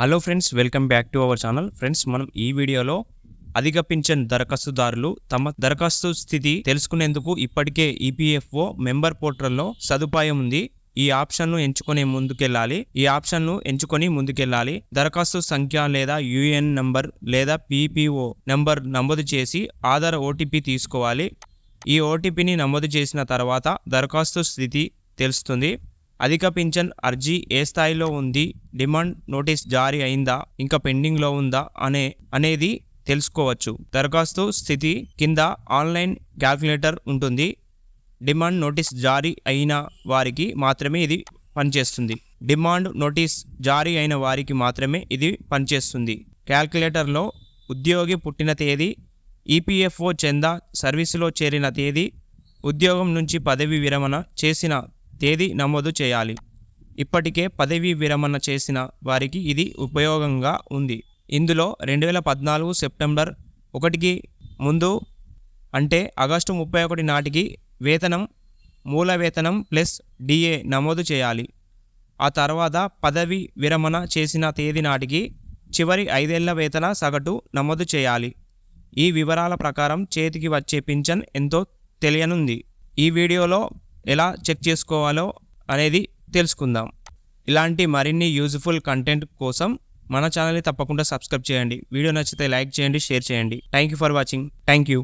Hello friends, welcome back to our channel. Friends, మనం ఈ వీడియోలో అధిక పింఛన్ దరఖాస్తుదారులు తమ దరఖాస్తు స్థితి తెలుసుకునేందుకు ఇప్పటికే ఈపీఎఫ్ఓ మెంబర్ పోర్టల్లో సదుపాయం ఉంది. ఈ ఆప్షన్ను ఎంచుకొని ముందుకెళ్ళాలి. దరఖాస్తు సంఖ్య లేదా యూఎన్ నంబర్ లేదా పీపీఓ నంబర్ నమోదు చేసి ఆధార్ ఓటీపీ తీసుకోవాలి. ఈ ఓటీపీని నమోదు చేసిన తర్వాత దరఖాస్తు స్థితి తెలుస్తుంది. అధిక పింఛన్ అర్జీ ఏ స్థాయిలో ఉంది, డిమాండ్ నోటీస్ జారీ అయిందా, ఇంకా పెండింగ్లో ఉందా అనేది తెలుసుకోవచ్చు. దరఖాస్తు స్థితి కింద ఆన్లైన్ క్యాల్కులేటర్ ఉంటుంది. డిమాండ్ నోటీస్ జారీ అయిన వారికి మాత్రమే ఇది పనిచేస్తుంది. క్యాల్కులేటర్లో ఉద్యోగి పుట్టిన తేదీ, ఈపీఎఫ్ఓ చందా సర్వీసులో చేరిన తేదీ, ఉద్యోగం నుంచి పదవి విరమణ చేసిన తేదీ నమోదు చేయాలి. ఇప్పటికే పదవీ విరమణ చేసిన వారికి ఇది ఉపయోగంగా ఉంది. ఇందులో 2014 సెప్టెంబర్ 1కి ముందు అంటే ఆగస్టు 31 నాటికి మూల వేతనం ప్లస్ డిఏ నమోదు చేయాలి. ఆ తర్వాత పదవీ విరమణ చేసిన తేదీ నాటికి చివరి 5 ఏళ్ల వేతన సగటు నమోదు చేయాలి. ఈ వివరాల ప్రకారం చేతికి వచ్చే పింఛన్ ఎంతో తెలియనుంది. ఈ వీడియోలో ఎలా చెక్ చేసుకోవాలో అనేది తెలుసుకుందాం. ఇలాంటి మరిన్ని యూజ్ఫుల్ కంటెంట్ కోసం మన ఛానల్ని తప్పకుండా సబ్స్క్రైబ్ చేయండి. వీడియో నచ్చితే లైక్ చేయండి, షేర్ చేయండి. Thank you for watching. Thank you.